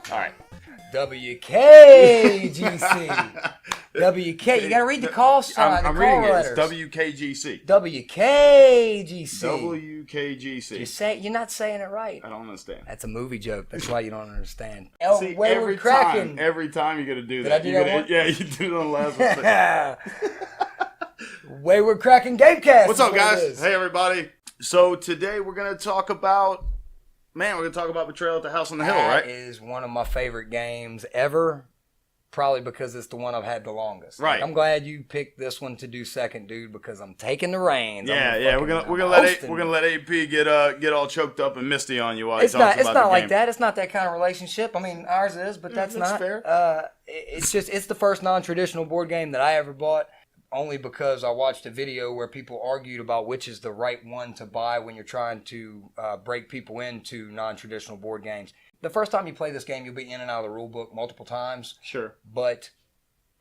All right. WKGC. WK. You got to read the call sign. I'm the reading call it. letters. It's WKGC. WKGC. WKGC. You're not saying it right. I don't understand. That's a movie joke. That's why you don't understand. See, Wayward Kraken. every time you're gonna do Did that. I do that one? Yeah, you do it on the last one. Wayward Kraken Gamecast. What's up, guys? Hey, everybody. So today we're gonna talk about. We're going to talk about Betrayal at the House on the Hill, right? That is one of my favorite games ever, probably because it's the one I've had the longest. Right. I'm glad you picked this one to do second, dude, because I'm taking the reins. Yeah. We're gonna let AP get all choked up and misty on you while he talks about the game. It's not like that. It's not that kind of relationship. I mean, ours is, but that's not fair. It's the first non-traditional board game that I ever bought. Only because I watched a video where people argued about which is the right one to buy when you're trying to break people into non-traditional board games. The first time you play this game, you'll be in and out of the rule book multiple times. Sure. But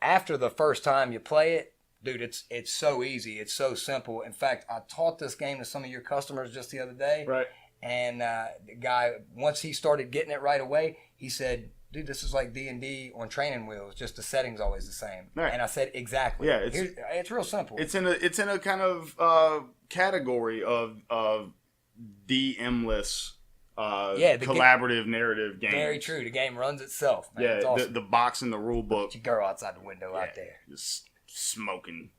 after the first time you play it, dude, it's so easy. It's so simple. In fact, I taught this game to some of your customers just the other day. Right. And the guy, once he started getting it right away, he said, dude, this is like D&D on training wheels. Just the setting's always the same. Right. And I said, exactly. Yeah, it's real simple. It's in a kind of category of DM-less collaborative narrative games. Very true. The game runs itself. Man. Yeah, it's awesome. the box and the rule book. Your girl outside the window out there. Just smoking.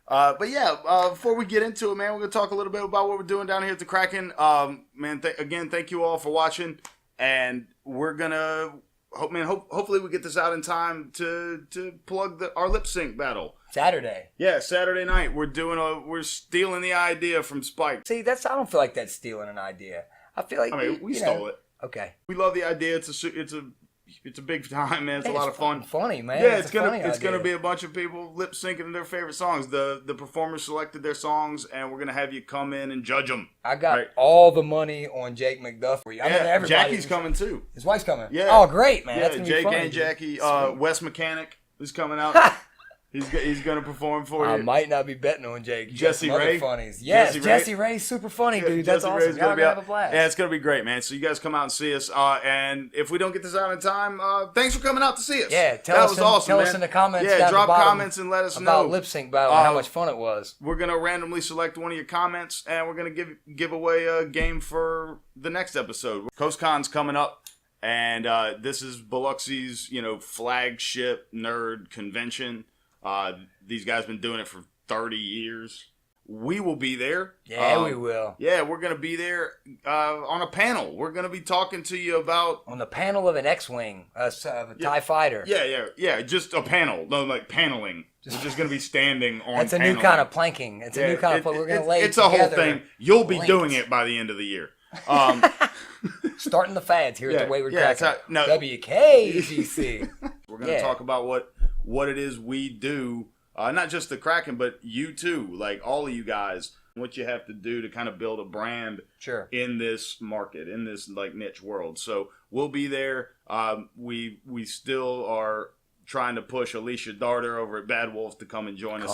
But before we get into it, man, we're going to talk a little bit about what we're doing down here at the Kraken. Again, thank you all for watching. And we're gonna hopefully we get this out in time to plug our lip sync battle. Saturday. Yeah, Saturday night. We're stealing the idea from Spike. See, I don't feel like that's stealing an idea. I feel like we stole it. Okay. We love the idea. It's a big time, man. It's a lot of fun. Funny, man. Yeah, it's gonna be a bunch of people lip syncing their favorite songs. The performers selected their songs, and we're gonna have you come in and judge them. I got all the money on Jake McDuff. Jackie's coming too. His wife's coming. Yeah. Oh, great, man. Yeah, That's gonna Jake be fun. and Jackie. Wes Mechanic is coming out. He's gonna perform for you. I might not be betting on Jake. Jesse Ray. Funnies. Yes, Jesse Ray's super funny, dude. That's Jesse awesome. Ray's gonna have a blast. Yeah, it's gonna be great, man. So you guys come out and see us. And if we don't get this out in time, thanks for coming out to see us. Yeah, tell us in the comments. Yeah, down drop the bottom comments and let us know about lip sync battle and how much fun it was. We're gonna randomly select one of your comments, and we're gonna give away a game for the next episode. CoastCon's coming up, and this is Biloxi's flagship nerd convention. These guys been doing it for 30 years. We will be there. Yeah, we will. Yeah, we're going to be there on a panel. We're going to be talking to you about... On the panel of an X-Wing, of a TIE fighter. Yeah, just a panel. No, like paneling. We're just going to starting on That's a paneling. new kind of planking. It's a new kind of... We're going to lay It's a whole thing. You'll be doing it by the end of the year. Starting the fads here at the Wayward Kraken. WKGC. We're going to talk about what it is we do. Not just the Kraken, but you too. Like all of you guys, what you have to do to kind of build a brand in this market, in this niche world. So we'll be there. We still are trying to push Alicia Darter over at Bad Wolf to come and join us.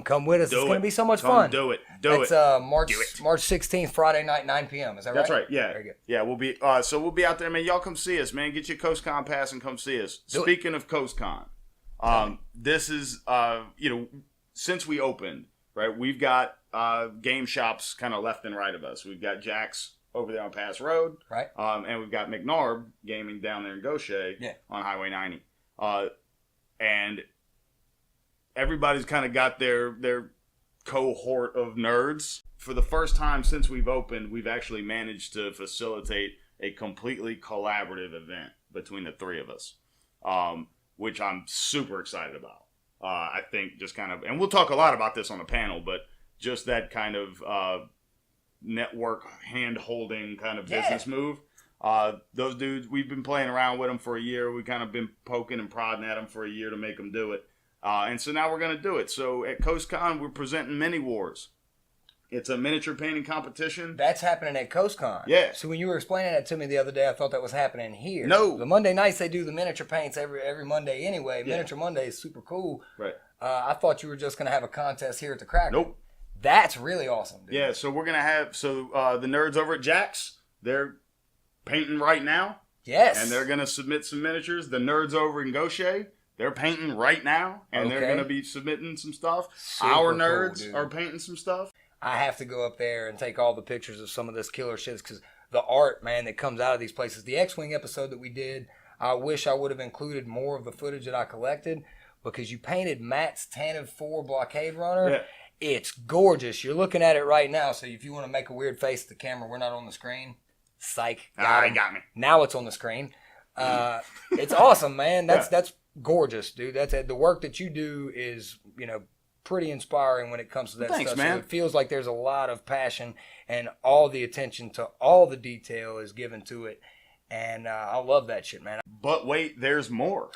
Come with us. It's going to be so much fun. Do it. It's March 16th, Friday night, 9 p.m. Is that right? That's right. Yeah. Very good. Yeah, we'll be. So we'll be out there, man. Y'all come see us, man. Get your CoastCon pass and come see us. Speaking of CoastCon. This is, since we opened, right, we've got game shops kind of left and right of us. We've got Jack's over there on Pass Road. Right. And we've got McNarb Gaming down there in Gaucher on Highway 90. And everybody's kind of got their cohort of nerds. For the first time since we've opened, we've actually managed to facilitate a completely collaborative event between the three of us. Which I'm super excited about. I think just kind of, and we'll talk a lot about this on the panel, but just that kind of network hand-holding kind of business move. Those dudes, we've been playing around with them for a year. We've kind of been poking and prodding at them for a year to make them do it. And so now we're going to do it. So at CoastCon, we're presenting Mini Wars. It's a miniature painting competition. That's happening at CoastCon. Yeah. So when you were explaining that to me the other day, I thought that was happening here. No. The Monday nights, they do the miniature paints every Monday anyway. Yeah. Miniature Monday is super cool. Right. I thought you were just going to have a contest here at the Kraken. Nope. That's really awesome, dude. Yeah, so we're going to have, the nerds over at Jack's, they're painting right now. Yes. And they're going to submit some miniatures. The nerds over in Gaucher, they're painting right now. And they're going to be submitting some stuff. Super Our cool, nerds dude. are painting some stuff. I have to go up there and take all the pictures of some of this killer shit because the art, man, that comes out of these places. The X-Wing episode that we did, I wish I would have included more of the footage that I collected because you painted Matt's Tantive 4 blockade runner. Yeah. It's gorgeous. You're looking at it right now, so if you want to make a weird face at the camera, we're not on the screen. Psych. You got me. Now it's on the screen. It's awesome, man. That's gorgeous, dude. That's the work that you do is, pretty inspiring when it comes to that Thanks, stuff. man. So it feels like there's a lot of passion and all the attention to all the detail is given to it. And I love that shit, man. But wait, there's more.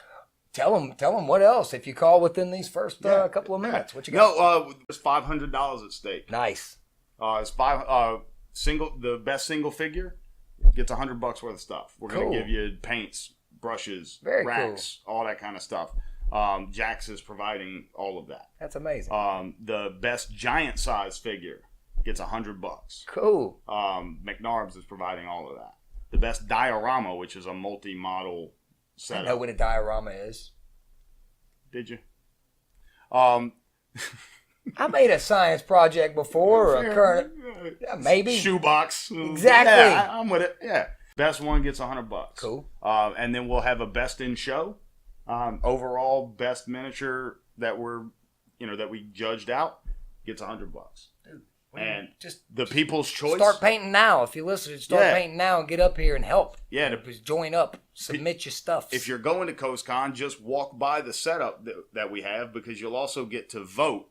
Tell them what else if you call within these first couple of minutes. What you got? No, there's $500 at stake. Nice. It's the best single figure gets $100 worth of stuff. We're going to give you paints, brushes, racks, all that kind of stuff. Jax is providing all of that. That's amazing. The best giant size figure gets $100. Cool. McNarbs is providing all of that. The best diorama, which is a multi-model setup. I know what a diorama is. Did you? I made a science project before, or a current, maybe. Shoebox. Exactly. Yeah, I'm with it. Yeah. Best one gets $100. Cool. And then we'll have a best in show. Overall best miniature that we judged out gets $100. Dude, and just the people's choice. Start painting now. If you listen, start painting now and get up here and help. Yeah. Just join up. Submit your stuff. If you're going to CoastCon, just walk by the setup that we have because you'll also get to vote.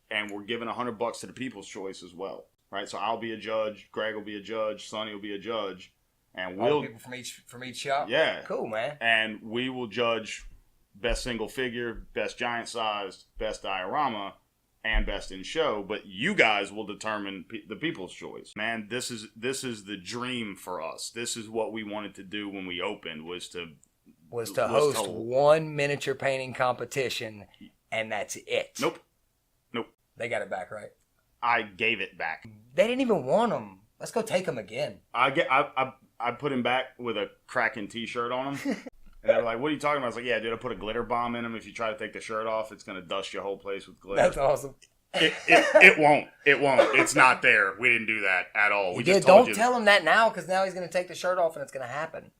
And we're giving $100 to the people's choice as well. Right? So I'll be a judge. Greg will be a judge. Sonny will be a judge. And all people from each shop? Yeah. Cool, man. And we will judge best single figure, best giant size, best diorama, and best in show. But you guys will determine the people's choice. Man, this is the dream for us. This is what we wanted to do when we opened was to host one miniature painting competition, and that's it. Nope. They got it back, right? I gave it back. They didn't even want them. Let's go take them again. I put him back with a Kraken t-shirt on him. And they were like, what are you talking about? I was like, yeah, dude, I put a glitter bomb in him. If you try to take the shirt off, it's going to dust your whole place with glitter. That's awesome. It won't. It won't. It's not there. We didn't do that at all. Don't tell him that now because now he's going to take the shirt off and it's going to happen.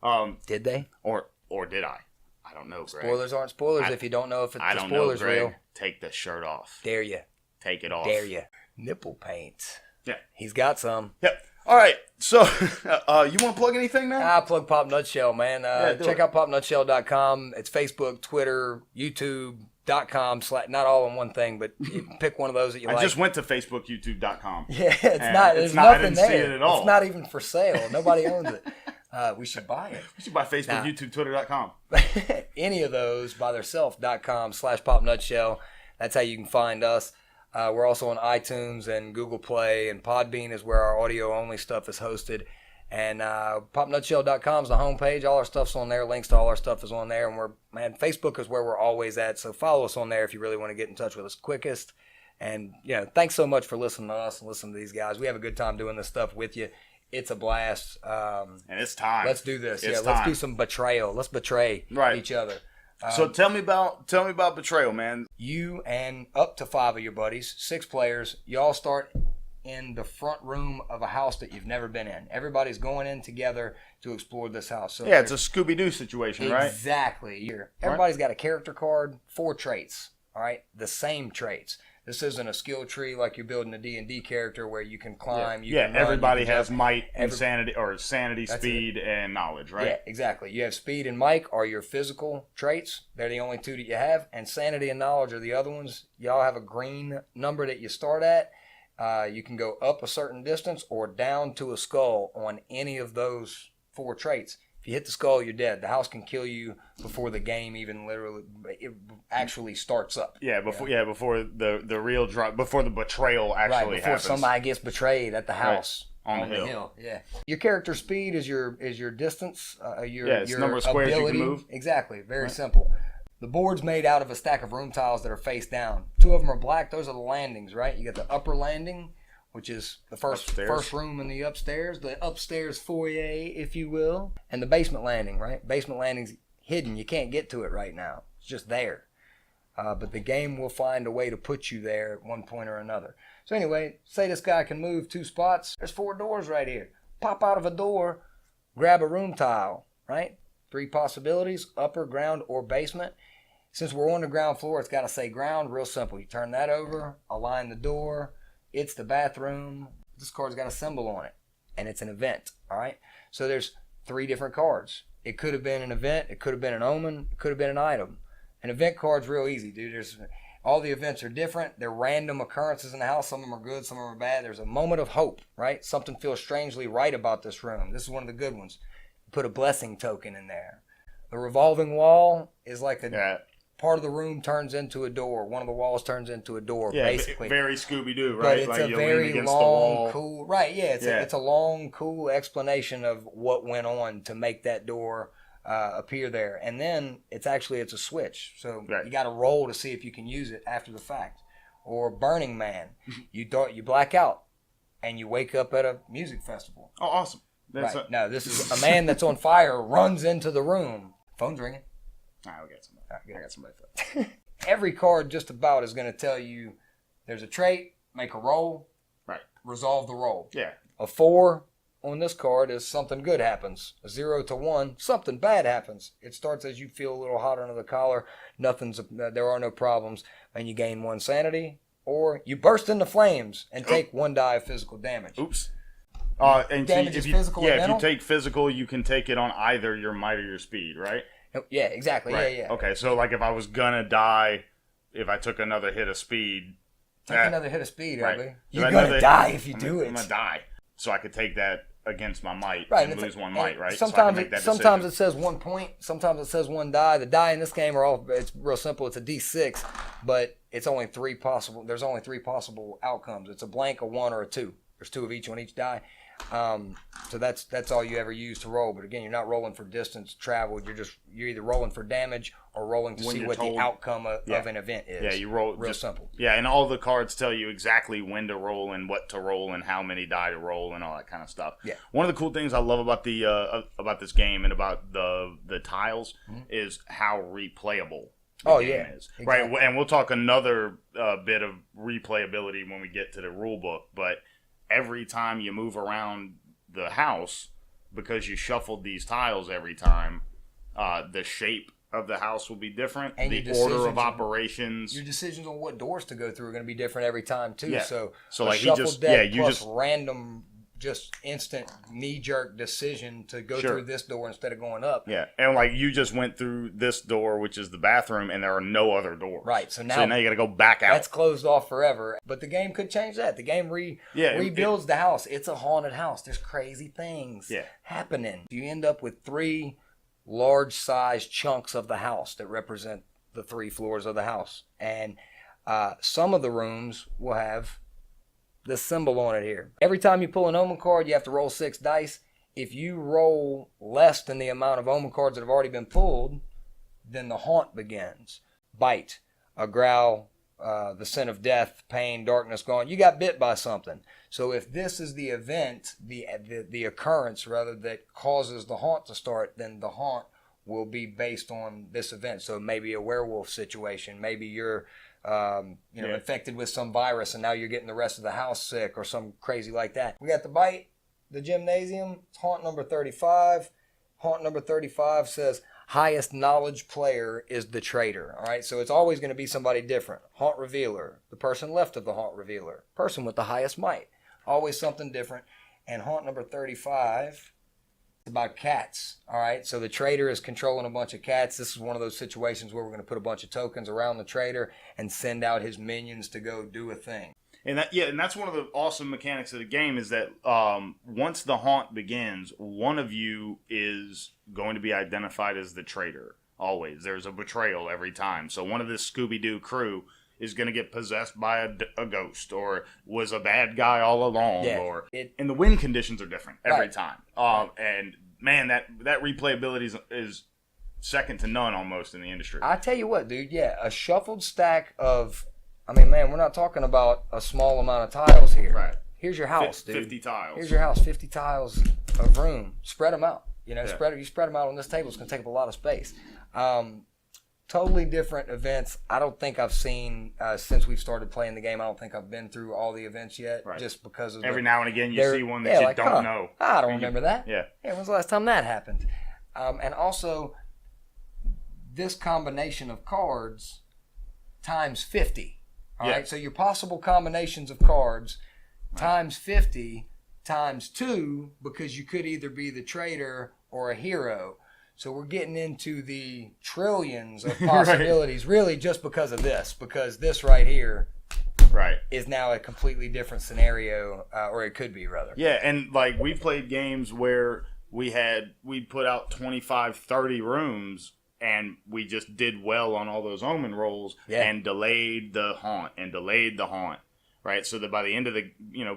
We did. Did they? Or did I? I don't know, Greg. Spoilers aren't spoilers if you don't know if it's the spoilers real. Take the shirt off. Dare you. Take it off. Dare you. Nipple paint. Yeah. He's got some. Yep. All right. So, you want to plug anything, man? I plug Pop Nutshell, man. Check out popnutshell.com. It's Facebook, Twitter, YouTube.com. Not all in one thing, but you pick one of those that you like. I just went to Facebook, YouTube.com. Yeah, there's nothing I didn't there. see it at all. It's not even for sale. Nobody owns it. We should buy it. We should buy Facebook, YouTube, Twitter.com. Any of those by theirself.com/popnutshell. That's how you can find us. We're also on iTunes and Google Play, and Podbean is where our audio-only stuff is hosted. And popnutshell.com is the homepage. All our stuff's on there. Links to all our stuff is on there. And Facebook is where we're always at. So follow us on there if you really want to get in touch with us quickest. And, thanks so much for listening to us and listening to these guys. We have a good time doing this stuff with you. It's a blast. And it's time. Let's do this. Let's do some betrayal. Let's betray each other. So tell me about Betrayal, man. You and up to 5 of your buddies, 6 players, you all start in the front room of a house that you've never been in. Everybody's going in together to explore this house. So it's a Scooby-Doo situation, right? Exactly. Everybody's got a character card, 4 traits, all right? The same traits. This isn't a skill tree like you're building a D&D character where you can climb. You can run, everybody has might and sanity, speed, and knowledge, right? Yeah, exactly. You have speed and might are your physical traits. They're the only 2 that you have. And sanity and knowledge are the other ones. Y'all have a green number that you start at. You can go up a certain distance or down to a skull on any of those 4 traits. If you hit the skull, you're dead. The house can kill you before the game even actually starts up. Yeah, before the real drop, before the betrayal actually before happens. somebody gets betrayed at the house. On the hill. Yeah. Your character speed is your distance, it's your number of squares ability. you can move. Exactly. Very simple. The board's made out of a stack of room tiles that are face down. 2 of them are black. Those are the landings, right? You got the upper landing, which is the first room in the upstairs foyer, if you will, and the basement landing, right? Basement landing's hidden. You can't get to it right now. It's just there. But the game will find a way to put you there at one point or another. So anyway, say this guy can move 2 spots. There's 4 doors right here. Pop out of a door, grab a room tile, right? 3 possibilities, upper, ground, or basement. Since we're on the ground floor, it's got to say ground. Real simple. You turn that over, align the door. It's the bathroom. This card's got a symbol on it, and it's an event, all right? So there's 3 different cards. It could have been an event. It could have been an omen. It could have been an item. An event card's real easy, dude. All the events are different. They're random occurrences in the house. Some of them are good. Some of them are bad. There's a moment of hope, right? Something feels strangely right about this room. This is one of the good ones. Put a blessing token in there. The revolving wall is like part of the room turns into a door. One of the walls turns into a door, basically. Very Scooby-Doo, right? But it's like a very long, cool... Right, yeah. It's a long, cool explanation of what went on to make that door appear there. And then it's a switch. So you got to roll to see if you can use it after the fact. Or Burning Man. You black out and you wake up at a music festival. Oh, awesome. No, this is a man that's on fire runs into the room. Phone's ringing. All right, we got somebody. I got somebody for that. Every card just about is going to tell you there's a trait, make a roll, resolve the roll. Yeah. A 4 on this card is something good happens. A 0 to 1, something bad happens. It starts as you feel a little hot under the collar. There are no problems, and you gain 1 sanity, or you burst into flames and take 1 die of physical damage. Oops. And damage is physical and mental? If you take physical, you can take it on either your might or your speed, right? Yeah, exactly. Right. Yeah. Okay, so like if I was gonna die, if I took another hit of speed... Another hit of speed, right. You're gonna die if you do it. I'm gonna die. So I could take that against my might and lose 1 might, right? Sometimes it says 1 point. Sometimes it says 1 die. The die in this game it's real simple. It's a D6, but it's only 3 possible. There's only 3 possible outcomes. It's a blank, a 1, or a 2. There's 2 of each on each die. So that's all you ever use to roll. But again, you're not rolling for distance traveled. You're either rolling for damage or rolling to see what the outcome of an event is. Yeah, you roll real simple. Yeah, and all the cards tell you exactly when to roll and what to roll and how many die to roll and all that kind of stuff. Yeah. One of the cool things I love about about this game and about the tiles is how replayable the game is. Exactly. Right, and we'll talk another bit of replayability when we get to the rule book, but every time you move around the house, because you shuffled these tiles every time, the shape of the house will be different. And the order of operations. Your decisions on what doors to go through are going to be different every time, too. Yeah. So like shuffled deck plus random, just instant knee-jerk decision to go through this door instead of going up. Yeah, and like you just went through this door, which is the bathroom, and there are no other doors. Right, so now you got to go back out. That's closed off forever. But the game could change that. The game rebuilds the house. It's a haunted house. There's crazy things happening. You end up with 3 large-sized chunks of the house that represent the 3 floors of the house. And some of the rooms will have the symbol on it here. Every time you pull an omen card, you have to roll 6 dice. If you roll less than the amount of omen cards that have already been pulled, then the haunt begins. Bite, a growl, the scent of death, pain, darkness, gone. You got bit by something. So if this is the event, the occurrence rather, that causes the haunt to start, then the haunt will be based on this event. So maybe a werewolf situation, maybe you're infected with some virus and now you're getting the rest of the house sick or something crazy like that. We got the bite, the gymnasium, haunt number 35. Haunt number 35 says highest knowledge player is the traitor. All right, so it's always going to be somebody different. Haunt revealer, the person left of the haunt revealer, person with the highest might, always something different. And haunt number 35 about cats. All right, so the trader is controlling a bunch of cats. This is one of those situations where we're going to put a bunch of tokens around the trader and send out his minions to go do a thing. And that's one of the awesome mechanics of the game is that once the haunt begins, one of you is going to be identified as the traitor. Always. There's a betrayal every time. So one of this Scooby-Doo crew is going to get possessed by a ghost or was a bad guy all along. Yeah, and the win conditions are different every time. And man, that replayability is second to none almost in the industry. I tell you what, dude. Yeah, a shuffled stack of... I mean, man, we're not talking about a small amount of tiles here. Right. Here's your house, dude. 50 tiles. Here's your house, 50 tiles of room. Spread them out. You know, you spread them out on this table. It's going to take up a lot of space. Totally different events. I don't think I've seen, since we've started playing the game, I don't think I've been through all the events yet. Right. Just because of every now and again you see one that you don't know. I don't remember that. Yeah. When's the last time that happened? And also, this combination of cards times 50. All right, so your possible combinations of cards times 50 times 2 because you could either be the traitor or a hero. So we're getting into the trillions of possibilities really just because of this. Because this right here is now a completely different scenario, or it could be rather. Yeah, and like we played games where we put out 25, 30 rooms and we just did well on all those omen rolls and delayed the haunt. Right, so that by the end of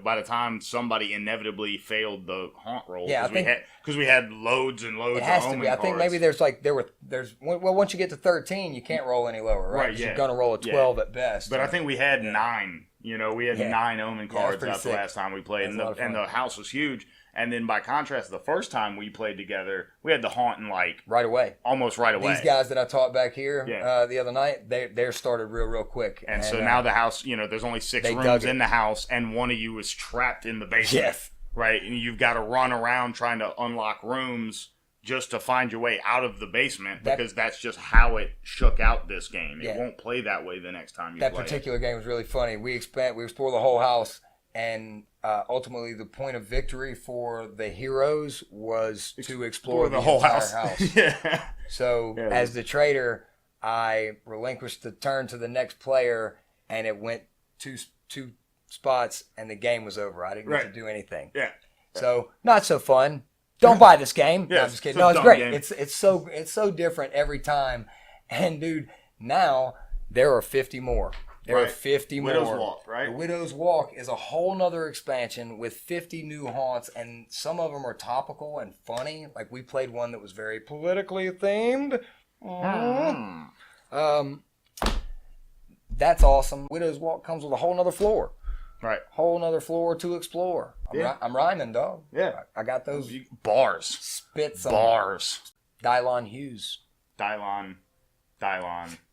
by the time somebody inevitably failed the haunt roll, because we had loads and loads of omen cards. I think maybe once you get to 13, you can't roll any lower, right? You're gonna roll a 12 at best. But I think we had 9. We had 9 omen cards out the last time we played, and the house was huge. And then by contrast, the first time we played together, we had the haunt in right away. Almost right away. These guys that I taught back here the other night, they started real quick. And so now the house, there's only 6 rooms in the house, and one of you is trapped in the basement. Yes. Right? And you've got to run around trying to unlock rooms just to find your way out of the basement because that's just how it shook out this game. It won't play that way the next time you play it. That particular game was really funny. We explored the whole house, and ultimately the point of victory for the heroes was to explore the whole house. So as the traitor, I relinquished the turn to the next player, and it went two spots, and the game was over. I didn't get to do anything. So not so fun. Don't buy this game. No, I'm just kidding. No, it's great. Game. It's so different every time. And dude, now there are 50 more. There are 50 more. Widow's Walk, right? The Widow's Walk is a whole nother expansion with 50 new haunts, and some of them are topical and funny. Like we played one that was very politically themed. That's awesome. Widow's Walk comes with a whole nother floor. Right. Whole nother floor to explore. I'm rhyming, dog. Yeah. I got those bars. Spits. Bars. Dylon Hughes. Dylon.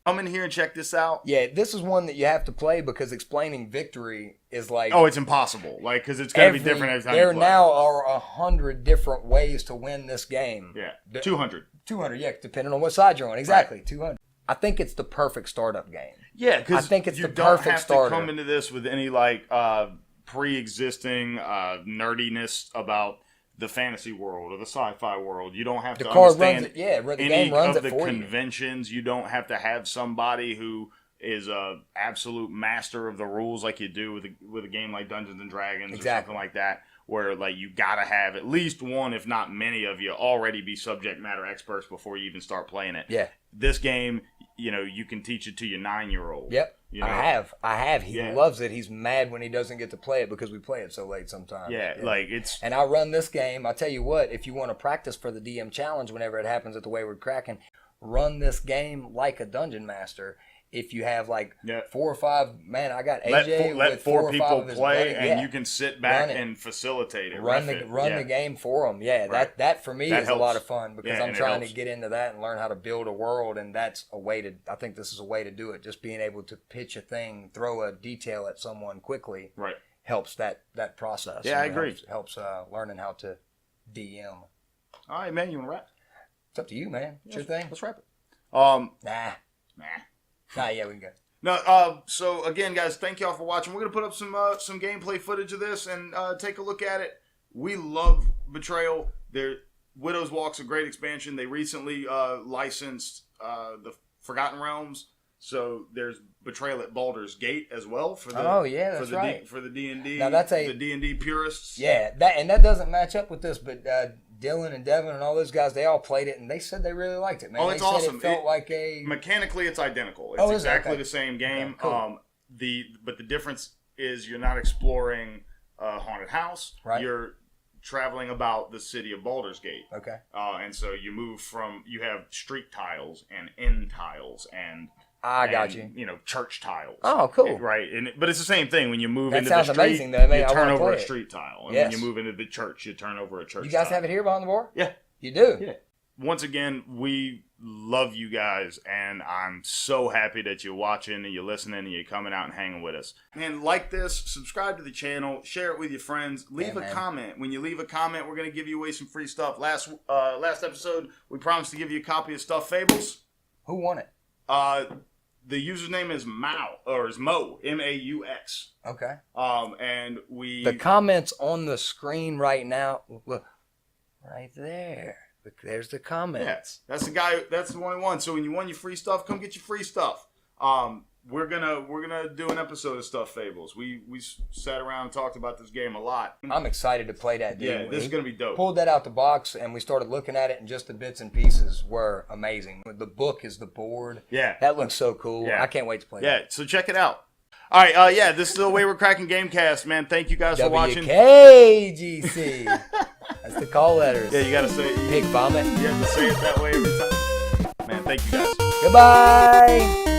Come in here and check this out. Yeah, this is one that you have to play because explaining victory is like... Oh, it's impossible. Like, because it's going to be different every time you play. There now are 100 different ways to win this game. Yeah, 200. 200, yeah, depending on what side you're on. Exactly, right. 200. I think it's the perfect startup game. Yeah, because I think it's you the don't perfect have starter. to come into this with any, pre-existing nerdiness about the fantasy world or the sci-fi world. You don't have to understand the game runs of the for conventions. You don't have to have somebody who is a absolute master of the rules like you do with a game like Dungeons and Dragons or something like that, where you gotta have at least one, if not many of you, already be subject matter experts before you even start playing it. Yeah. This game, you can teach it to your 9-year-old. Yep. I have. He loves it. He's mad when he doesn't get to play it because we play it so late sometimes. Yeah. it's... And I run this game. I tell you what, if you want to practice for the DM challenge whenever it happens at the Wayward Kraken, run this game like a dungeon master. If you have 4 or 5, man, I got AJ let with 4 people play, buddies. and you can sit back and facilitate it. Run the game for them. Yeah, right. that for me is helps. A lot of fun because I'm trying to get into that and learn how to build a world, and that's a way to. I think this is a way to do it. Just being able to pitch a thing, throw a detail at someone quickly, helps that process. Yeah, I agree. Helps learning how to DM. All right, man, you want to wrap? It's up to you, man. It's your thing. Let's wrap it. Yeah, we can go. No, so again, guys, thank y'all for watching. We're gonna put up some gameplay footage of this and take a look at it. We love Betrayal. Widow's Walk's a great expansion. They recently licensed the Forgotten Realms, So there's Betrayal at Baldur's Gate as well for the that's right. For the D&D. Now that's the D&D purists. Yeah, that doesn't match up with this, but Dylan and Devin and all those guys, they all played it and they said they really liked it, man. Oh, it's awesome. It felt like mechanically it's identical. It's exactly the same game. Yeah, cool. But the difference is you're not exploring a haunted house. Right. You're traveling about the city of Baldur's Gate. Okay. And so you have street tiles and end tiles and got you. You know, church tiles. Oh, cool. Right. But it's the same thing. When you move into sounds the street, amazing, though. you turn over a street tile. And when you move into the church, you turn over a church tile. You guys have it here behind the bar? Yeah. You do? Yeah. Once again, we love you guys, and I'm so happy that you're watching and you're listening and you're coming out and hanging with us. Man, like this, subscribe to the channel, share it with your friends, leave a comment. When you leave a comment, we're going to give you away some free stuff. Last episode, we promised to give you a copy of Stuffed Fables. Who won it? The username is Mo, M-A-U-X. Okay. And the comments on the screen right now, look, right there. Look, there's the comments. Yeah, that's the guy. That's the one who won. So when you won your free stuff, come get your free stuff. We're gonna do an episode of Stuffed Fables. We sat around and talked about this game a lot. I'm excited to play that. Yeah, this is gonna be dope. Pulled that out the box and we started looking at it, and just the bits and pieces were amazing. The book is the board. Yeah, that looks so cool. Yeah. I can't wait to play. Yeah, so check it out. All right, this is the Wayward Kraken Gamecast, man. Thank you guys for watching. WKGC. That's the call letters. Yeah, you gotta say it. Pig vomit. You have to say it that way every time. Man, thank you guys. Goodbye.